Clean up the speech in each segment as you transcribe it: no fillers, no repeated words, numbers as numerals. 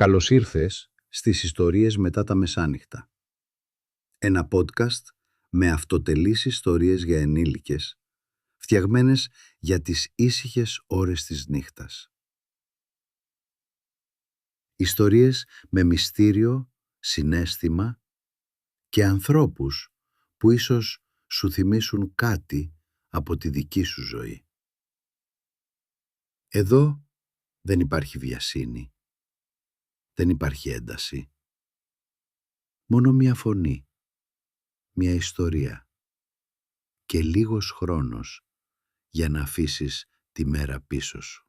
Καλώς ήρθες στις ιστορίες μετά τα μεσάνυχτα. Ένα podcast με αυτοτελείς ιστορίες για ενήλικες, φτιαγμένες για τις ήσυχες ώρες της νύχτας. Ιστορίες με μυστήριο, συναίσθημα και ανθρώπους που ίσως σου θυμίσουν κάτι από τη δική σου ζωή. Εδώ δεν υπάρχει βιασύνη, δεν υπάρχει ένταση. Μόνο μία φωνή, μία ιστορία και λίγος χρόνος για να αφήσεις τη μέρα πίσω σου.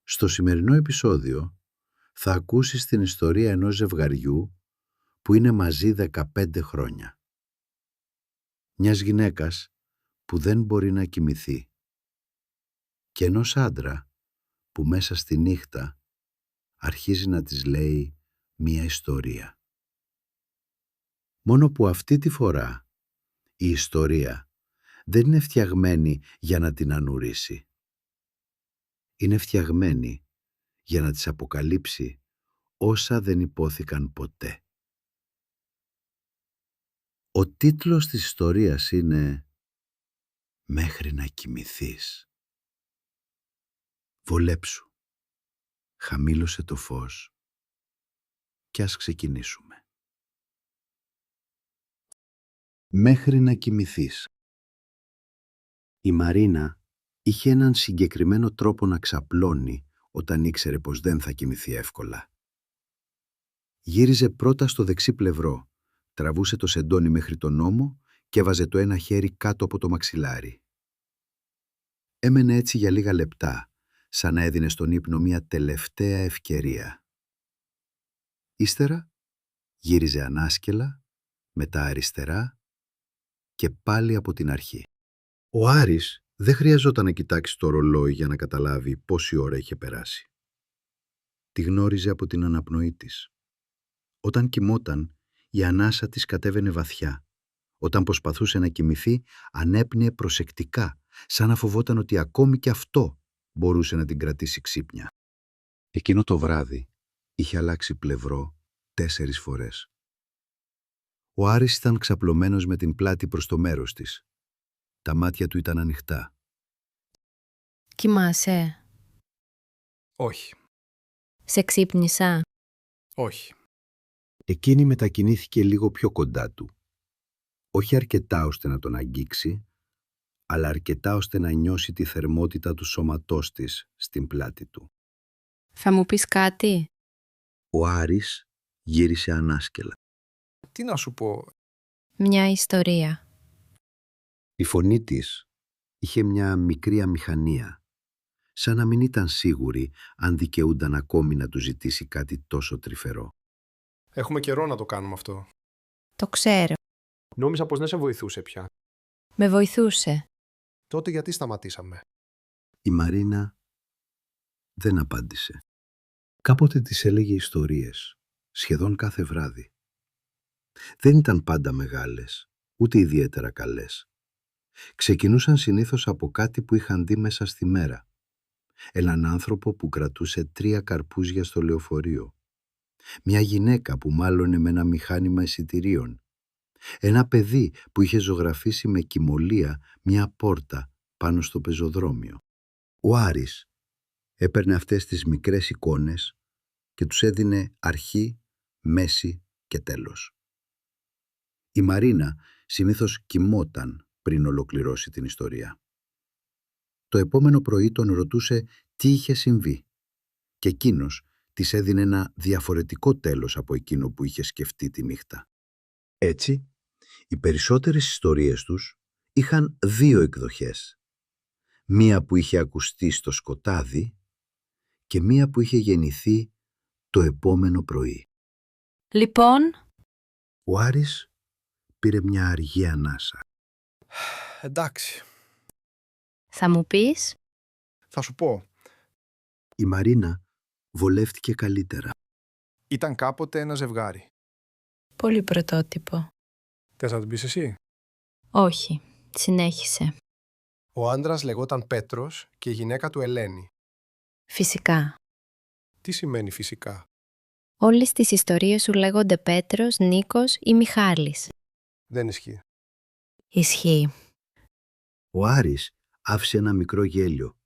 Στο σημερινό επεισόδιο θα ακούσεις την ιστορία ενός ζευγαριού που είναι μαζί 15 χρόνια. Μιας γυναίκας που δεν μπορεί να κοιμηθεί και ενός άντρα που μέσα στη νύχτα αρχίζει να της λέει μία ιστορία. Μόνο που αυτή τη φορά η ιστορία δεν είναι φτιαγμένη για να την ανουρίσει. Είναι φτιαγμένη για να της αποκαλύψει όσα δεν υπόθηκαν ποτέ. Ο τίτλος της ιστορίας είναι «Μέχρι να κοιμηθείς». Βολέψου, χαμήλωσε το φως και ας ξεκινήσουμε. Μέχρι να κοιμηθείς. Η Μαρίνα είχε έναν συγκεκριμένο τρόπο να ξαπλώνει όταν ήξερε πως δεν θα κοιμηθεί εύκολα. Γύριζε πρώτα στο δεξί πλευρό, τραβούσε το σεντόνι μέχρι τον ώμο και έβαζε το ένα χέρι κάτω από το μαξιλάρι. Έμενε έτσι για λίγα λεπτά, σαν να έδινε στον ύπνο μια τελευταία ευκαιρία. Ύστερα γύριζε ανάσκελα, μετά αριστερά και πάλι από την αρχή. Ο Άρης δεν χρειαζόταν να κοιτάξει το ρολόι για να καταλάβει πόση ώρα είχε περάσει. Τη γνώριζε από την αναπνοή της. Όταν κοιμόταν, η ανάσα της κατέβαινε βαθιά. Όταν προσπαθούσε να κοιμηθεί, ανέπνεε προσεκτικά, σαν να φοβόταν ότι ακόμη και αυτό μπορούσε να την κρατήσει ξύπνια. Εκείνο το βράδυ είχε αλλάξει πλευρό 4 φορές. Ο Άρης ήταν ξαπλωμένος με την πλάτη προς το μέρος της. Τα μάτια του ήταν ανοιχτά. Κοιμάσαι? Όχι. Σε ξύπνησα? Όχι. Εκείνη μετακινήθηκε λίγο πιο κοντά του. Όχι αρκετά ώστε να τον αγγίξει, αλλά αρκετά ώστε να νιώσει τη θερμότητα του σώματός της στην πλάτη του. Θα μου πεις κάτι? Ο Άρης γύρισε ανάσκελα. Τι να σου πω. Μια ιστορία. Η φωνή της είχε μια μικρή αμηχανία, σαν να μην ήταν σίγουρη αν δικαιούνταν ακόμη να του ζητήσει κάτι τόσο τρυφερό. Έχουμε καιρό να το κάνουμε αυτό. Το ξέρω. Νόμιζα πως δεν σε βοηθούσε πια. Με βοηθούσε. Τότε γιατί σταματήσαμε? Η Μαρίνα δεν απάντησε. Κάποτε της έλεγε ιστορίες, σχεδόν κάθε βράδυ. Δεν ήταν πάντα μεγάλες, ούτε ιδιαίτερα καλές. Ξεκινούσαν συνήθως από κάτι που είχαν δει μέσα στη μέρα. Έναν άνθρωπο που κρατούσε 3 καρπούζια στο λεωφορείο. Μια γυναίκα που μάλωνε με ένα μηχάνημα εισιτηρίων. Ένα παιδί που είχε ζωγραφίσει με κυμολία μια πόρτα πάνω στο πεζοδρόμιο. Ο Άρης έπαιρνε αυτές τις μικρές εικόνες και τους έδινε αρχή, μέση και τέλος. Η Μαρίνα συνήθως κοιμόταν πριν ολοκληρώσει την ιστορία. Το επόμενο πρωί τον ρωτούσε τι είχε συμβεί και εκείνος της έδινε ένα διαφορετικό τέλος από εκείνο που είχε σκεφτεί τη νύχτα. Έτσι, οι περισσότερες ιστορίες τους είχαν 2 εκδοχές. Μία που είχε ακουστεί στο σκοτάδι και μία που είχε γεννηθεί το επόμενο πρωί. Λοιπόν, Ο Άρης πήρε μια αργή ανάσα. Εντάξει. θα μου πεις? Θα σου πω. Η Μαρίνα βολεύτηκε καλύτερα. Ήταν κάποτε ένα ζευγάρι. Πολύ πρωτότυπο. Θες να την πεις εσύ? Όχι. Συνέχισε. Ο άντρας λεγόταν Πέτρος και η γυναίκα του Ελένη. Φυσικά. Τι σημαίνει φυσικά? Όλες τις ιστορίες σου λέγονται Πέτρος, Νίκος ή Μιχάλης. Δεν ισχύει. Ισχύει. Ο Άρης άφησε ένα μικρό γέλιο.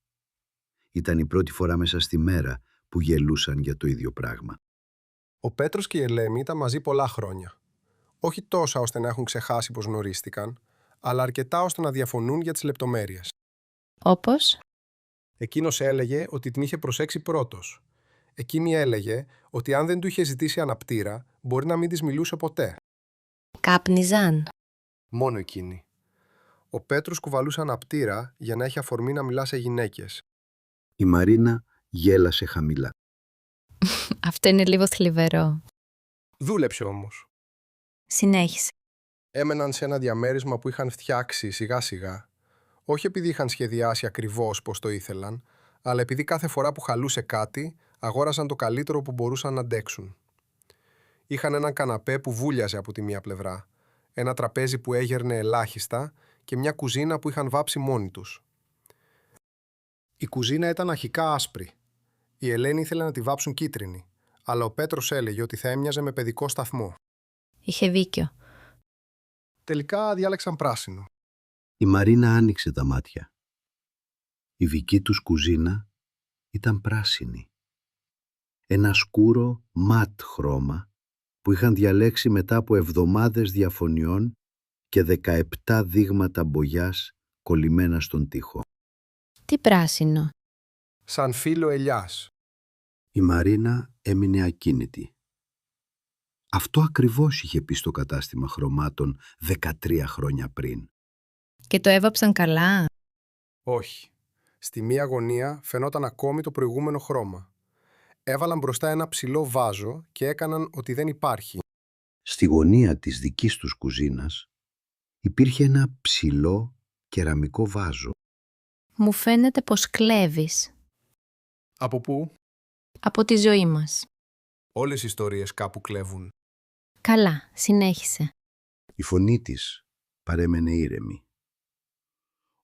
Ήταν η πρώτη φορά μέσα στη μέρα που γελούσαν για το ίδιο πράγμα. Ο Πέτρος και η Ελένη ήταν μαζί πολλά χρόνια. Όχι τόσα ώστε να έχουν ξεχάσει πως γνωρίστηκαν, αλλά αρκετά ώστε να διαφωνούν για τις λεπτομέρειες. Όπως? Εκείνος έλεγε ότι την είχε προσέξει πρώτος. Εκείνη έλεγε ότι αν δεν του είχε ζητήσει αναπτήρα, μπορεί να μην της μιλούσε ποτέ. Κάπνιζαν. Μόνο εκείνη. Ο Πέτρος κουβαλούσε αναπτήρα για να έχει αφορμή να μιλά σε γυναίκες. Η Μαρίνα γέλασε χαμηλά. Αυτό είναι λίγο θλιβερό. Δούλεψε όμως. Συνέχισε. Έμεναν σε ένα διαμέρισμα που είχαν φτιάξει σιγά σιγά, όχι επειδή είχαν σχεδιάσει ακριβώς πώς το ήθελαν, αλλά επειδή κάθε φορά που χαλούσε κάτι, αγόρασαν το καλύτερο που μπορούσαν να αντέξουν. Είχαν έναν καναπέ που βούλιαζε από τη μία πλευρά, ένα τραπέζι που έγερνε ελάχιστα και μια κουζίνα που είχαν βάψει μόνοι τους. Η κουζίνα ήταν αρχικά άσπρη. Η Ελένη ήθελε να τη βάψουν κίτρινη, αλλά ο Πέτρος έλεγε ότι θα έμοιαζε με παιδικό σταθμό. Είχε δίκιο. Τελικά διάλεξαν πράσινο. Η Μαρίνα άνοιξε τα μάτια. Η δική τους κουζίνα ήταν πράσινη. Ένα σκούρο ματ χρώμα που είχαν διαλέξει μετά από εβδομάδες διαφωνιών και 17 δείγματα μπογιάς κολλημένα στον τοίχο. Τι πράσινο? Σαν φύλλο ελιάς. Η Μαρίνα έμεινε ακίνητη. Αυτό ακριβώς είχε πει στο κατάστημα χρωμάτων 13 χρόνια πριν. Και το έβαψαν καλά? Όχι. Στη μία γωνία φαινόταν ακόμη το προηγούμενο χρώμα. Έβαλαν μπροστά ένα ψηλό βάζο και έκαναν ότι δεν υπάρχει. Στη γωνία της δικής τους κουζίνας υπήρχε ένα ψηλό κεραμικό βάζο. Μου φαίνεται πως κλέβεις. Από πού? Από τη ζωή μας. Όλες οι ιστορίες κάπου κλέβουν. Καλά, συνέχισε. Η φωνή της παρέμενε ήρεμη.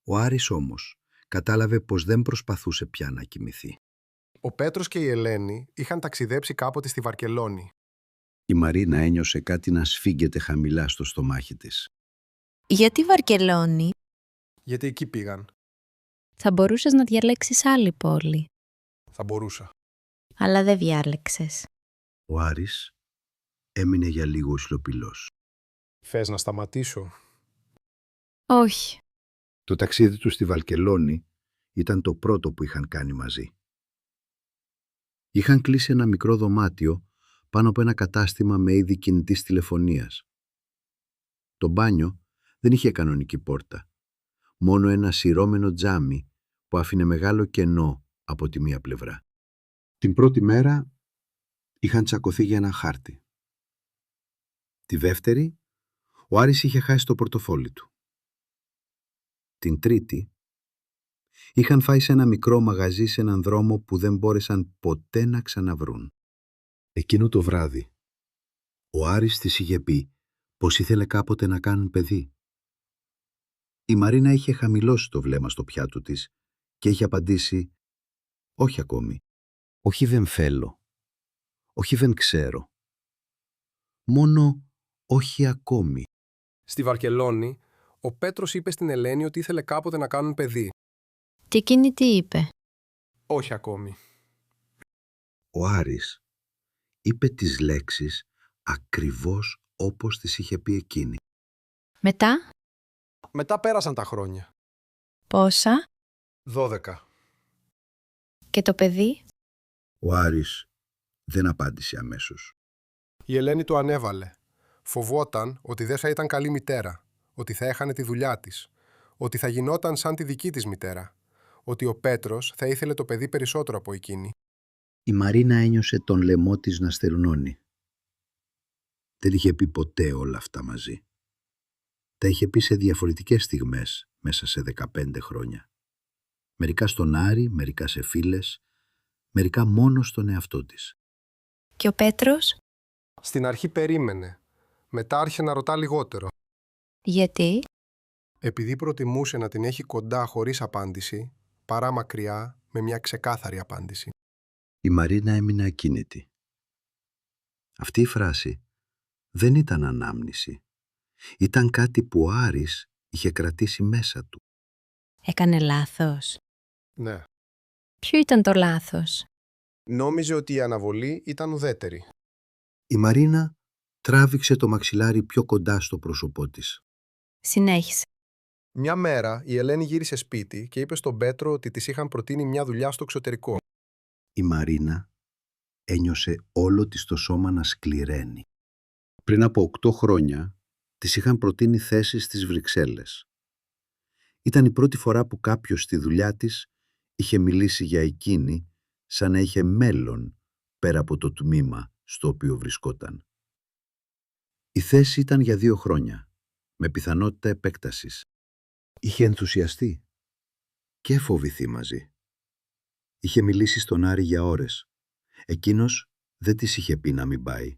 Ο Άρης όμως κατάλαβε πως δεν προσπαθούσε πια να κοιμηθεί. Ο Πέτρος και η Ελένη είχαν ταξιδέψει κάποτε στη Βαρκελόνη. Η Μαρίνα ένιωσε κάτι να σφίγγεται χαμηλά στο στομάχι της. Γιατί Βαρκελόνη? Γιατί εκεί πήγαν. Θα μπορούσες να διαλέξεις άλλη πόλη. Θα μπορούσα. Αλλά δεν διάλεξες. Ο Άρης έμεινε για λίγο σιωπηλός. Θες να σταματήσω? Όχι. Το ταξίδι του στη Βαρκελόνη ήταν το πρώτο που είχαν κάνει μαζί. Είχαν κλείσει ένα μικρό δωμάτιο πάνω από ένα κατάστημα με είδη κινητής τηλεφωνίας. Το μπάνιο δεν είχε κανονική πόρτα, μόνο ένα σειρώμενο τζάμι που άφηνε μεγάλο κενό από τη μία πλευρά. Την πρώτη μέρα είχαν τσακωθεί για ένα χάρτη. Τη δεύτερη, ο Άρης είχε χάσει το πορτοφόλι του. Την τρίτη, είχαν φάει σε ένα μικρό μαγαζί σε έναν δρόμο που δεν μπόρεσαν ποτέ να ξαναβρούν. Εκείνο το βράδυ, ο Άρης της είχε πει πως ήθελε κάποτε να κάνουν παιδί. Η Μαρίνα είχε χαμηλώσει το βλέμμα στο πιάτο της και είχε απαντήσει «Όχι ακόμη, όχι δεν θέλω, όχι δεν ξέρω, μόνο όχι ακόμη». Στη Βαρκελόνη, ο Πέτρος είπε στην Ελένη ότι ήθελε κάποτε να κάνουν παιδί. Και εκείνη τι είπε? Όχι ακόμη. Ο Άρης είπε τις λέξεις ακριβώς όπως τις είχε πει εκείνη. Μετά? Μετά πέρασαν τα χρόνια. Πόσα? 12. Και το παιδί? Ο Άρης δεν απάντησε αμέσως. Η Ελένη το ανέβαλε. Φοβόταν ότι δεν θα ήταν καλή μητέρα, ότι θα έχανε τη δουλειά της, ότι θα γινόταν σαν τη δική της μητέρα, ότι ο Πέτρος θα ήθελε το παιδί περισσότερο από εκείνη. Η Μαρίνα ένιωσε τον λαιμό της να στερνώνει. Δεν είχε πει ποτέ όλα αυτά μαζί. Τα είχε πει σε διαφορετικές στιγμές μέσα σε 15 χρόνια. Μερικά στον Άρη, μερικά σε φίλες, μερικά μόνο στον εαυτό της. Και ο Πέτρος? Στην αρχή περίμενε. Μετά άρχισε να ρωτά λιγότερο. Γιατί? Επειδή προτιμούσε να την έχει κοντά χωρίς απάντηση, παρά μακριά με μια ξεκάθαρη απάντηση. Η Μαρίνα έμεινε ακίνητη. Αυτή η φράση δεν ήταν ανάμνηση. Ήταν κάτι που ο Άρης είχε κρατήσει μέσα του. Έκανε λάθος. Ναι. Ποιο ήταν το λάθος? Νόμιζε ότι η αναβολή ήταν ουδέτερη. Η Μαρίνα τράβηξε το μαξιλάρι πιο κοντά στο πρόσωπό της. Συνέχισε. Μια μέρα η Ελένη γύρισε σπίτι και είπε στον Πέτρο ότι της είχαν προτείνει μια δουλειά στο εξωτερικό. Η Μαρίνα ένιωσε όλο της το σώμα να σκληραίνει. Πριν από 8 χρόνια της είχαν προτείνει θέσεις στις Βρυξέλλες. Ήταν η πρώτη φορά που κάποιος στη δουλειά της είχε μιλήσει για εκείνη σαν να είχε μέλλον πέρα από το τμήμα στο οποίο βρισκόταν. Η θέση ήταν για 2 χρόνια, με πιθανότητα επέκτασης. Είχε ενθουσιαστεί και φοβηθεί μαζί. Είχε μιλήσει στον Άρη για ώρες. Εκείνος δεν της είχε πει να μην πάει.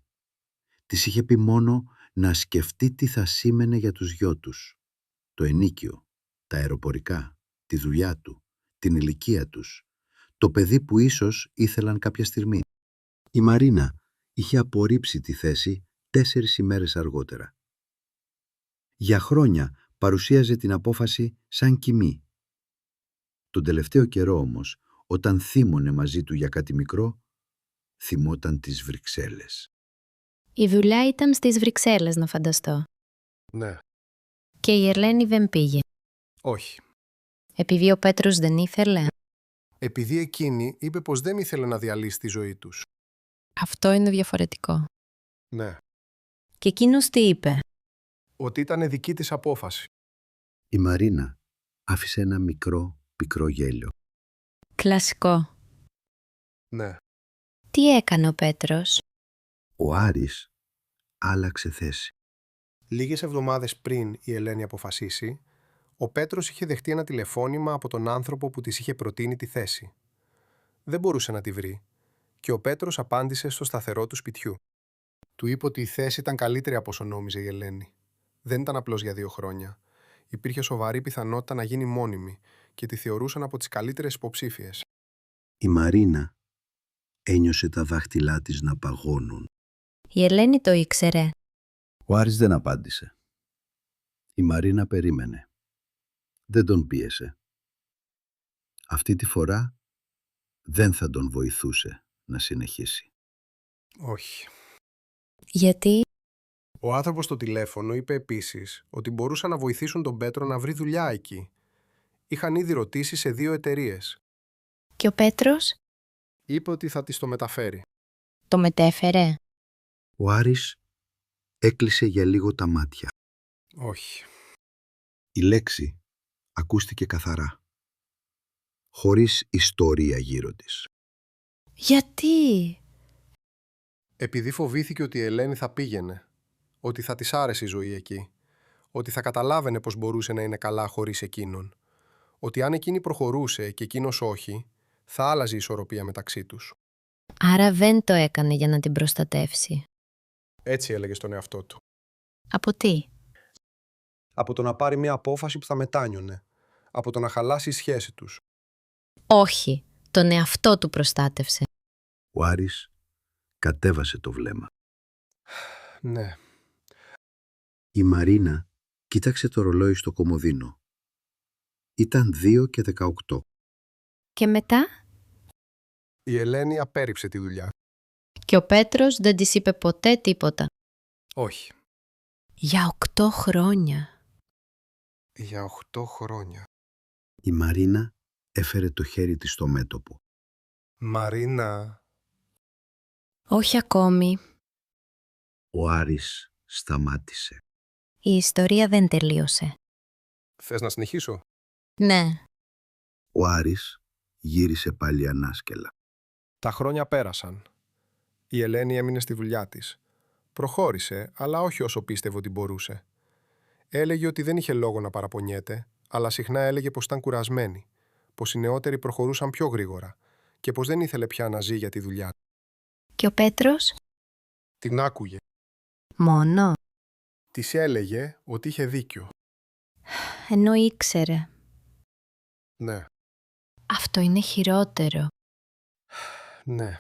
Της είχε πει μόνο να σκεφτεί τι θα σήμαινε για τους γιο τους. Το ενίκιο, τα αεροπορικά, τη δουλειά του, την ηλικία τους, το παιδί που ίσως ήθελαν κάποια στιγμή. Η Μαρίνα είχε απορρίψει τη θέση 4 ημέρες αργότερα. Για χρόνια παρουσίαζε την απόφαση σαν κοιμή. Τον τελευταίο καιρό όμως, όταν θύμωνε μαζί του για κάτι μικρό, θυμόταν τις Βρυξέλλες. Η δουλειά ήταν στις Βρυξέλλες, να φανταστώ. Ναι. Και η Ελένη δεν πήγε. Όχι. Επειδή ο Πέτρος δεν ήθελε. Επειδή εκείνη είπε πως δεν ήθελε να διαλύσει τη ζωή τους. Αυτό είναι διαφορετικό. Ναι. Και εκείνος τι είπε? Ότι ήταν δική της απόφαση. Η Μαρίνα άφησε ένα μικρό, πικρό γέλιο. Κλασικό. Ναι. Τι έκανε ο Πέτρος? Ο Άρης άλλαξε θέση. Λίγες εβδομάδες πριν η Ελένη αποφασίσει, ο Πέτρος είχε δεχτεί ένα τηλεφώνημα από τον άνθρωπο που της είχε προτείνει τη θέση. Δεν μπορούσε να τη βρει και ο Πέτρος απάντησε στο σταθερό του σπιτιού. Του είπε ότι η θέση ήταν καλύτερη από όσο νόμιζε η Ελένη. Δεν ήταν απλώς για 2 χρόνια. Υπήρχε σοβαρή πιθανότητα να γίνει μόνιμη και τη θεωρούσαν από τις καλύτερες υποψήφιες. Η Μαρίνα ένιωσε τα δάχτυλά της να παγώνουν. Η Ελένη το ήξερε. Ο Άρης δεν απάντησε. Η Μαρίνα περίμενε. Δεν τον πίεσε. Αυτή τη φορά δεν θα τον βοηθούσε να συνεχίσει. Όχι. Γιατί? Ο άνθρωπος στο τηλέφωνο είπε επίσης ότι μπορούσαν να βοηθήσουν τον Πέτρο να βρει δουλειά εκεί. Είχαν ήδη ρωτήσει σε 2 εταιρείες. Και ο Πέτρος Είπε ότι θα της το μεταφέρει. το μετέφερε. Ο Άρης έκλεισε για λίγο τα μάτια. Όχι. Η λέξη ακούστηκε καθαρά, χωρίς ιστορία γύρω της. Γιατί? Επειδή φοβήθηκε ότι η Ελένη θα πήγαινε, ότι θα της άρεσε η ζωή εκεί, ότι θα καταλάβαινε πως μπορούσε να είναι καλά χωρίς εκείνον, ότι αν εκείνη προχωρούσε και εκείνος όχι, θα άλλαζε η ισορροπία μεταξύ τους. Άρα δεν το έκανε για να την προστατεύσει. Έτσι έλεγε στον εαυτό του. Από τι? Από το να πάρει μια απόφαση που θα μετάνιωνε, από το να χαλάσει η σχέση τους. Όχι, τον εαυτό του προστάτευσε. Ο Άρης κατέβασε το βλέμμα. Ναι. Η Μαρίνα κοίταξε το ρολόι στο κομοδίνο. Ήταν 2:18. Και μετά? Η Ελένη απέρριψε τη δουλειά. Και ο Πέτρος δεν της είπε ποτέ τίποτα. Όχι. Για 8 χρόνια. Για 8 χρόνια. Η Μαρίνα έφερε το χέρι της στο μέτωπο. Μαρίνα. Όχι ακόμη. Ο Άρης σταμάτησε. Η ιστορία δεν τελείωσε. Θες να συνεχίσω? Ναι. Ο Άρης γύρισε πάλι ανάσκελα. Τα χρόνια πέρασαν. Η Ελένη έμεινε στη δουλειά της. Προχώρησε, αλλά όχι όσο πίστευε ότι μπορούσε. Έλεγε ότι δεν είχε λόγο να παραπονιέται, αλλά συχνά έλεγε πως ήταν κουρασμένη, πως οι νεότεροι προχωρούσαν πιο γρήγορα και πως δεν ήθελε πια να ζει για τη δουλειά. Και ο Πέτρος? Την άκουγε. Μόνο. Της έλεγε ότι είχε δίκιο. Ενώ ήξερε. Ναι. Αυτό είναι χειρότερο. Ναι.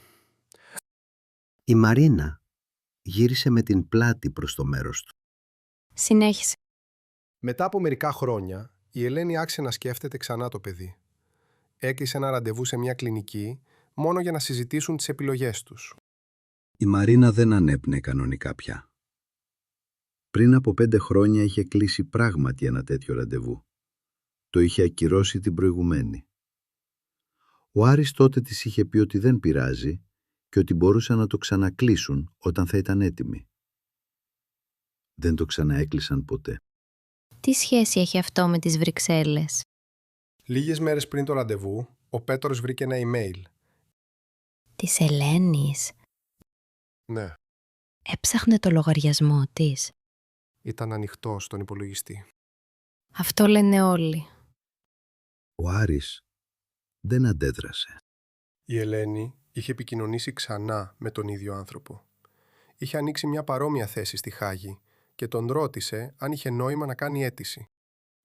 Η Μαρίνα γύρισε με την πλάτη προς το μέρος του. Συνέχισε. Μετά από μερικά χρόνια, η Ελένη άρχισε να σκέφτεται ξανά το παιδί. Έκλεισε ένα ραντεβού σε μια κλινική, μόνο για να συζητήσουν τις επιλογές τους. Η Μαρίνα δεν ανέπνεε κανονικά πια. Πριν από 5 χρόνια είχε κλείσει πράγματι ένα τέτοιο ραντεβού. Το είχε ακυρώσει την προηγουμένη. Ο Άρης τότε της είχε πει ότι δεν πειράζει και ότι μπορούσαν να το ξανακλείσουν όταν θα ήταν έτοιμοι. Δεν το ξαναέκλεισαν ποτέ. Τι σχέση έχει αυτό με τις Βρυξέλλες? Λίγες μέρες πριν το ραντεβού, ο Πέτρος βρήκε ένα email. Της Ελένης? Ναι, Έψαχνε το λογαριασμό της. ήταν ανοιχτό στον υπολογιστή. Αυτό λένε όλοι. Ο Άρης δεν αντέδρασε. Η Ελένη είχε επικοινωνήσει ξανά με τον ίδιο άνθρωπο. Είχε ανοίξει μια παρόμοια θέση στη Χάγη και τον ρώτησε αν είχε νόημα να κάνει αίτηση.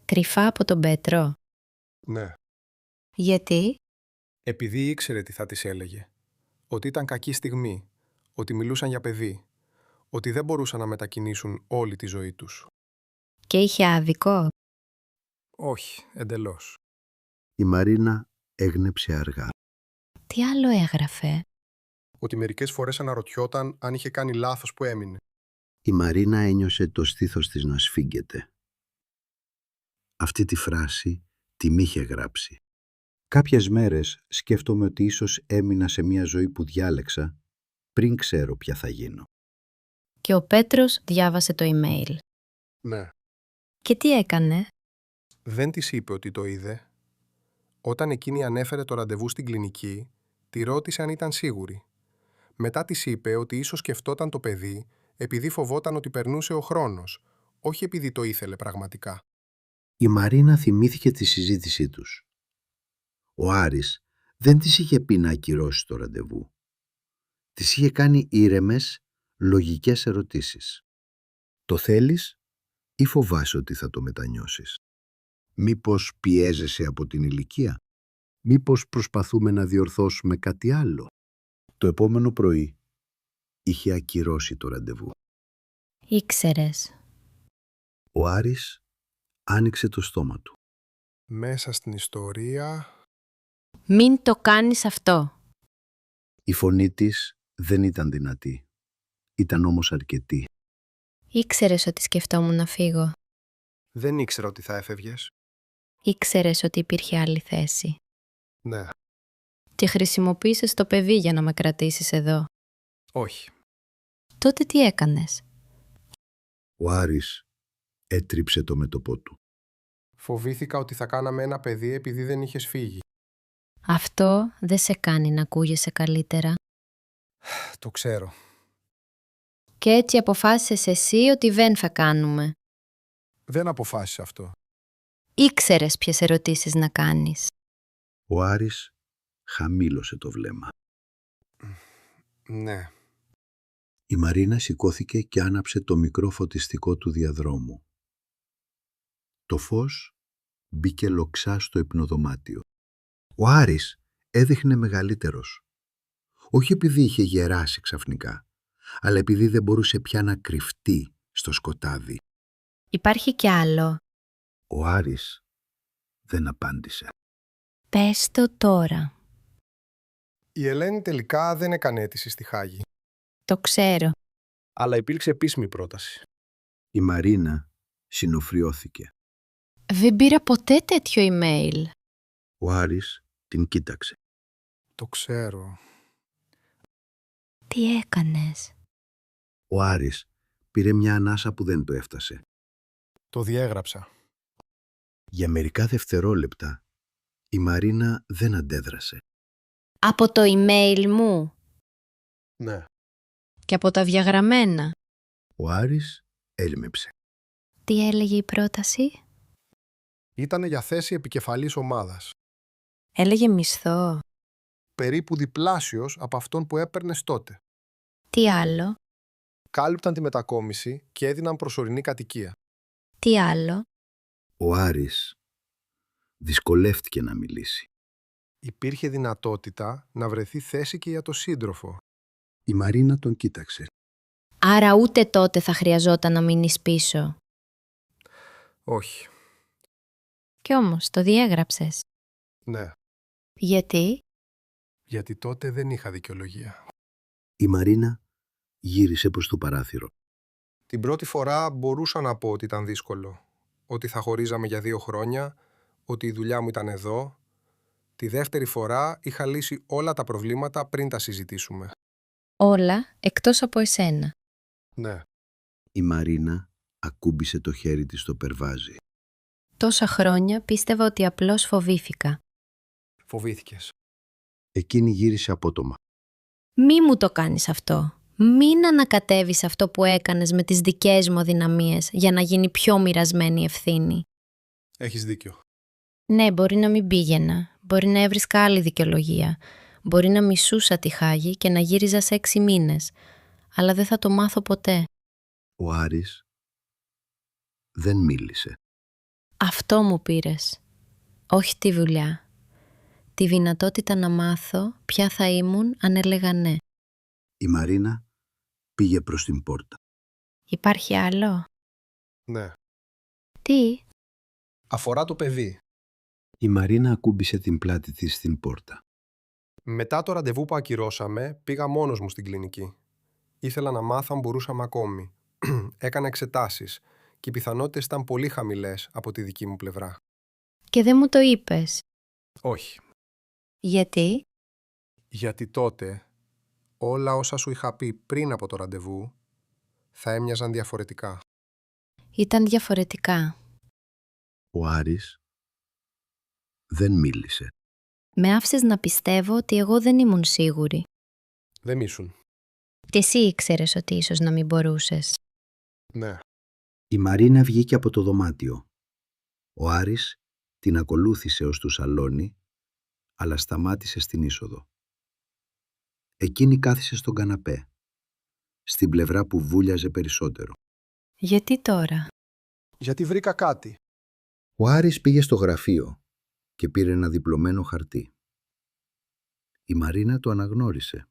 Κρυφά από τον Πέτρο. Ναι. Γιατί? Επειδή ήξερε τι θα της έλεγε. Ότι ήταν κακή στιγμή. Ότι μιλούσαν για παιδί. Ότι δεν μπορούσαν να μετακινήσουν όλη τη ζωή τους. Και είχε άδικο. Όχι, εντελώς. Η Μαρίνα έγνεψε αργά. Τι άλλο έγραφε? Ότι μερικές φορές αναρωτιόταν αν είχε κάνει λάθος που έμεινε. Η Μαρίνα ένιωσε το στήθος της να σφίγγεται. Αυτή τη φράση τη μ' είχε γράψει. Κάποιες μέρες σκέφτομαι ότι ίσως έμεινα σε μια ζωή που διάλεξα πριν ξέρω ποια θα γίνω. Και ο Πέτρος διάβασε το email. Ναι. Και τι έκανε? Δεν της είπε ότι το είδε. Όταν εκείνη ανέφερε το ραντεβού στην κλινική, τη ρώτησε αν ήταν σίγουρη. Μετά της είπε ότι ίσως σκεφτόταν το παιδί επειδή φοβόταν ότι περνούσε ο χρόνος, όχι επειδή το ήθελε πραγματικά. Η Μαρίνα θυμήθηκε τη συζήτησή τους. Ο Άρης δεν της είχε πει να ακυρώσει το ραντεβού. Της είχε κάνει ήρεμες, λογικές ερωτήσεις. Το θέλεις ή φοβάσαι ότι θα το μετανιώσεις? Μήπως πιέζεσαι από την ηλικία? Μήπως προσπαθούμε να διορθώσουμε κάτι άλλο? Το επόμενο πρωί είχε ακυρώσει το ραντεβού. Ήξερες. Ο Άρης άνοιξε το στόμα του. Μέσα στην ιστορία... Μην το κάνεις αυτό. Η φωνή της δεν ήταν δυνατή. Ήταν όμως αρκετή. Ήξερες ότι σκεφτόμουν να φύγω. Δεν ήξερα ότι θα έφευγες. Ήξερες ότι υπήρχε άλλη θέση. Ναι. Και χρησιμοποίησες το παιδί για να με κρατήσεις εδώ. Όχι. Τότε τι έκανες? Ο Άρης έτριψε το μέτωπό του. Φοβήθηκα ότι θα κάναμε ένα παιδί επειδή δεν είχες φύγει. Αυτό δεν σε κάνει να ακούγεσαι καλύτερα. Το ξέρω. Και έτσι αποφάσισες εσύ ότι δεν θα κάνουμε. Δεν αποφάσισα αυτό. Ήξερες ποιες ερωτήσεις να κάνεις. Ο Άρης χαμήλωσε το βλέμμα. Ναι. Η Μαρίνα σηκώθηκε και άναψε το μικρό φωτιστικό του διαδρόμου. Το φως μπήκε λοξά στο υπνοδωμάτιο. Ο Άρης έδειχνε μεγαλύτερος. Όχι επειδή είχε γεράσει ξαφνικά, αλλά επειδή δεν μπορούσε πια να κρυφτεί στο σκοτάδι. Υπάρχει κι άλλο. Ο Άρης δεν απάντησε. Πες το τώρα. Η Ελένη τελικά δεν έκανε αίτηση στη Χάγη. Το ξέρω. Αλλά υπήρξε επίσημη πρόταση. Η Μαρίνα συνοφριώθηκε. Δεν πήρα ποτέ τέτοιο email. Ο Άρης την κοίταξε. Το ξέρω. Τι έκανες? Ο Άρης πήρε μια ανάσα που δεν του έφτασε. Το διέγραψα. Για μερικά δευτερόλεπτα η Μαρίνα δεν αντέδρασε. Από το email μου Ναι. και από τα διαγραμμένα. Ο Άρης έλμεψε. Τι έλεγε η πρόταση? Ήτανε για θέση επικεφαλής ομάδας. Έλεγε μισθό. Περίπου διπλάσιος από αυτόν που έπαιρνες τότε. Τι άλλο? Κάλυπταν τη μετακόμιση και έδιναν προσωρινή κατοικία. Τι άλλο? Ο Άρης δυσκολεύτηκε να μιλήσει. Υπήρχε δυνατότητα να βρεθεί θέση και για το σύντροφο. Η Μαρίνα τον κοίταξε. Άρα ούτε τότε θα χρειαζόταν να μείνεις πίσω. Όχι. Κι όμως το διέγραψες. Ναι. Γιατί? Γιατί τότε δεν είχα δικαιολογία. Η Μαρίνα γύρισε προς το παράθυρο. Την πρώτη φορά μπορούσα να πω ότι ήταν δύσκολο. Ότι θα χωρίζαμε για 2 χρόνια, ότι η δουλειά μου ήταν εδώ. Τη δεύτερη φορά είχα λύσει όλα τα προβλήματα πριν τα συζητήσουμε. Όλα εκτός από εσένα. Ναι. Η Μαρίνα ακούμπησε το χέρι της στο περβάζι. Τόσα χρόνια πίστευα ότι απλώς φοβήθηκα. Φοβήθηκες. Εκείνη γύρισε απότομα. Μη μου το κάνεις αυτό. Μην ανακατεύεις αυτό που έκανες με τις δικές μου αδυναμίες για να γίνει πιο μοιρασμένη η ευθύνη. Έχεις δίκιο. Ναι, μπορεί να μην πήγαινα. Μπορεί να έβρισκα άλλη δικαιολογία. Μπορεί να μισούσα τη Χάγη και να γύριζα σε 6 μήνες. Αλλά δεν θα το μάθω ποτέ. Ο Άρης δεν μίλησε. Αυτό μου πήρες. Όχι τη δουλειά. Τη δυνατότητα να μάθω ποια θα ήμουν αν έλεγα ναι. Η Μαρίνα πήγε προς την πόρτα. Υπάρχει άλλο? Ναι. Τι? Αφορά το παιδί. Η Μαρίνα ακούμπησε την πλάτη της στην πόρτα. Μετά το ραντεβού που ακυρώσαμε, πήγα μόνος μου στην κλινική. Ήθελα να μάθω αν μπορούσαμε ακόμη. Έκανα εξετάσεις και οι πιθανότητες ήταν πολύ χαμηλές από τη δική μου πλευρά. Και δεν μου το είπες. Όχι. Γιατί? Γιατί τότε όλα όσα σου είχα πει πριν από το ραντεβού θα έμοιαζαν διαφορετικά. Ήταν διαφορετικά. Ο Άρης δεν μίλησε. Με άφησες να πιστεύω ότι εγώ δεν ήμουν σίγουρη. Δεν ήσουν. Και εσύ ήξερες ότι ίσως να μην μπορούσες. Ναι. Η Μαρίνα βγήκε από το δωμάτιο. Ο Άρης την ακολούθησε ως το σαλόνι, αλλά σταμάτησε στην είσοδο. Εκείνη κάθισε στον καναπέ, στην πλευρά που βούλιαζε περισσότερο. Γιατί τώρα? Γιατί βρήκα κάτι. Ο Άρης πήγε στο γραφείο και πήρε ένα διπλωμένο χαρτί. Η Μαρίνα το αναγνώρισε.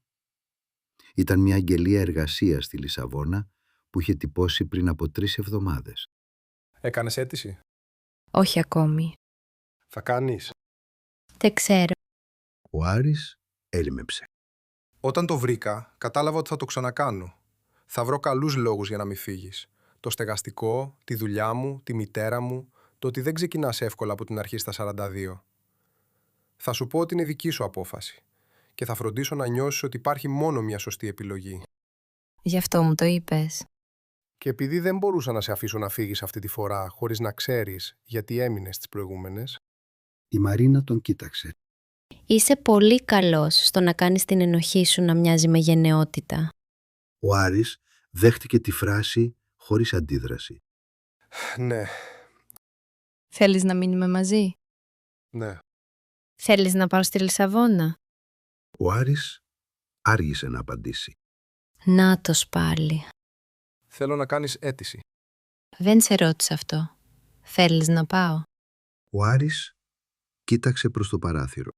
Ήταν μια αγγελία εργασίας στη Λισαβόνα που είχε τυπώσει πριν από 3 εβδομάδες. Έκανες αίτηση. Όχι ακόμη. Θα κάνεις. Δεν ξέρω. Ο Άρης έλμεψε. Όταν το βρήκα, κατάλαβα ότι θα το ξανακάνω. Θα βρω καλούς λόγους για να μην φύγεις. Το στεγαστικό, τη δουλειά μου, τη μητέρα μου, το ότι δεν ξεκινάς εύκολα από την αρχή στα 42. Θα σου πω ότι είναι δική σου απόφαση και θα φροντίσω να νιώσεις ότι υπάρχει μόνο μια σωστή επιλογή. Γι' αυτό μου το είπες. Και επειδή δεν μπορούσα να σε αφήσω να φύγεις αυτή τη φορά χωρίς να ξέρεις γιατί έμεινες τις προηγούμενες, Η Μαρίνα τον κοίταξε. Είσαι πολύ καλός στο να κάνεις την ενοχή σου να μοιάζει με γενναιότητα. Ο Άρης δέχτηκε τη φράση χωρίς αντίδραση. ναι, Θέλεις να μείνουμε μαζί? ναι. Θέλεις να πάω στη Λισαβόνα? Ο Άρης άργησε να απαντήσει. Νάτος πάλι. Θέλω να κάνεις αίτηση. Δεν σε ρώτησα αυτό. Θέλεις να πάω? Ο Άρης κοίταξε προς το παράθυρο.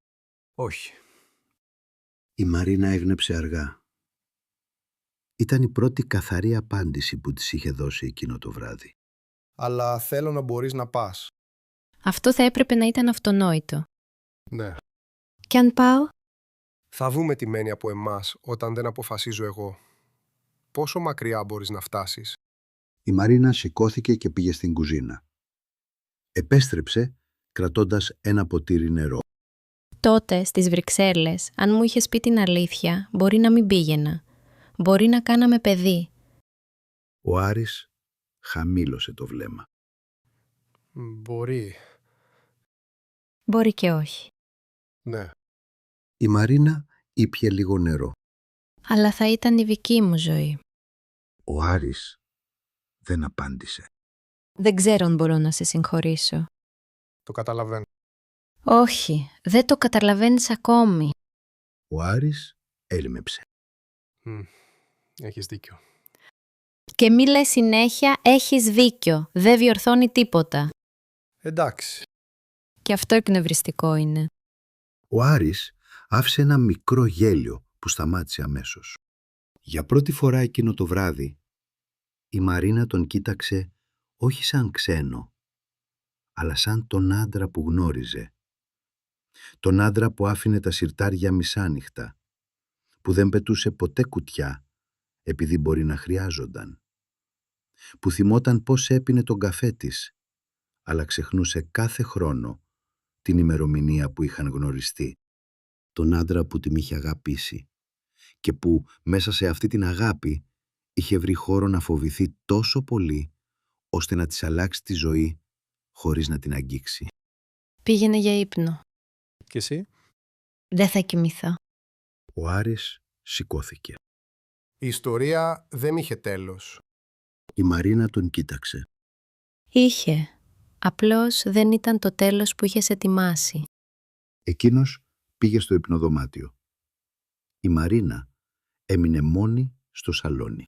Όχι. Η Μαρίνα έγνεψε αργά. Ήταν η πρώτη καθαρή απάντηση που της είχε δώσει εκείνο το βράδυ. Αλλά θέλω να μπορείς να πας. Αυτό θα έπρεπε να ήταν αυτονόητο. Ναι. Κι αν πάω? Θα δούμε τι μένει από εμάς όταν δεν αποφασίζω εγώ. Πόσο μακριά μπορείς να φτάσεις? Η Μαρίνα σηκώθηκε και πήγε στην κουζίνα. Επέστρεψε κρατώντας ένα ποτήρι νερό. Τότε, στις Βρυξέλλες, αν μου είχες πει την αλήθεια, μπορεί να μην πήγαινα. Μπορεί να κάναμε παιδί. Ο Άρης χαμήλωσε το βλέμμα. Μπορεί. Μπορεί και όχι. Ναι. Η Μαρίνα ήπιε λίγο νερό. Αλλά θα ήταν η δική μου ζωή. Ο Άρης δεν απάντησε. Δεν ξέρω αν μπορώ να σε συγχωρήσω. Το καταλαβαίνω. Όχι, δεν το καταλαβαίνεις ακόμη. Ο Άρης έλμεψε. Έχεις δίκιο. Και μη λες συνέχεια έχεις δίκιο. Δεν διορθώνει τίποτα. Εντάξει. Και αυτό εκνευριστικό είναι. Ο Άρης άφησε ένα μικρό γέλιο που σταμάτησε αμέσως. Για πρώτη φορά εκείνο το βράδυ, η Μαρίνα τον κοίταξε όχι σαν ξένο, αλλά σαν τον άντρα που γνώριζε. Τον άντρα που άφηνε τα συρτάρια μισάνυχτα, που δεν πετούσε ποτέ κουτιά επειδή μπορεί να χρειάζονταν, που θυμόταν πώς έπινε τον καφέ της, αλλά ξεχνούσε κάθε χρόνο την ημερομηνία που είχαν γνωριστεί. Τον άντρα που την είχε αγαπήσει και που μέσα σε αυτή την αγάπη είχε βρει χώρο να φοβηθεί τόσο πολύ ώστε να της αλλάξει τη ζωή χωρίς να την αγγίξει. Πήγαινε για ύπνο. Και εσύ? Δεν θα κοιμηθώ. Ο Άρης σηκώθηκε. Η ιστορία δεν είχε τέλος. Η Μαρίνα τον κοίταξε. Είχε. Απλώς δεν ήταν το τέλος που είχες ετοιμάσει. Εκείνος πήγε στο υπνοδωμάτιο. Η Μαρίνα έμεινε μόνη στο σαλόνι.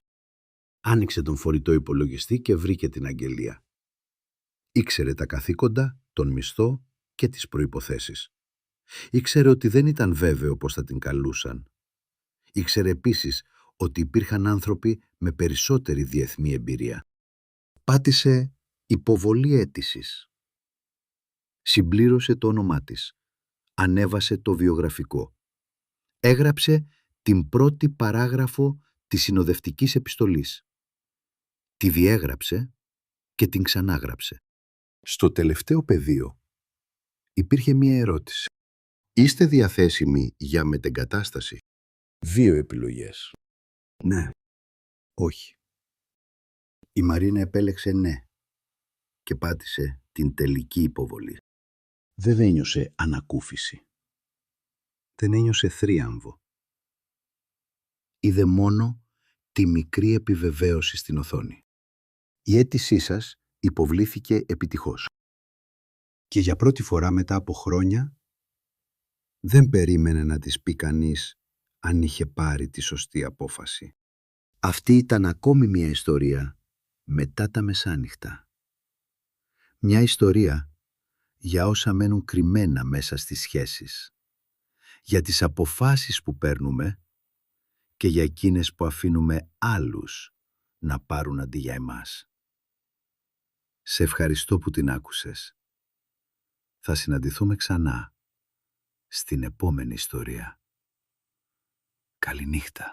Άνοιξε τον φορητό υπολογιστή και βρήκε την αγγελία. Ήξερε τα καθήκοντα, τον μισθό και τις προϋποθέσεις. Ήξερε ότι δεν ήταν βέβαιο πως θα την καλούσαν. Ήξερε επίσης ότι υπήρχαν άνθρωποι με περισσότερη διεθνή εμπειρία. Πάτησε υποβολή αίτησης. Συμπλήρωσε το όνομά της. Ανέβασε το βιογραφικό. Έγραψε την πρώτη παράγραφο της συνοδευτικής επιστολής. Τη διέγραψε και την ξανάγραψε. Στο τελευταίο πεδίο υπήρχε μία ερώτηση. Είστε διαθέσιμοι για μετεγκατάσταση? 2 επιλογές. Ναι. Όχι. Η Μαρίνα επέλεξε ναι και πάτησε την τελική υποβολή. Δεν ένιωσε ανακούφιση. Δεν ένιωσε θρίαμβο. Είδε μόνο τη μικρή επιβεβαίωση στην οθόνη. Η αίτησή σας υποβλήθηκε επιτυχώς. Και για πρώτη φορά μετά από χρόνια δεν περίμενε να της πει κανείς αν είχε πάρει τη σωστή απόφαση. Αυτή ήταν ακόμη μια ιστορία μετά τα μεσάνυχτα. Μια ιστορία για όσα μένουν κρυμμένα μέσα στις σχέσεις, για τις αποφάσεις που παίρνουμε και για εκείνες που αφήνουμε άλλους να πάρουν αντί για εμάς. Σε ευχαριστώ που την άκουσες. Θα συναντηθούμε ξανά στην επόμενη ιστορία. Καληνύχτα.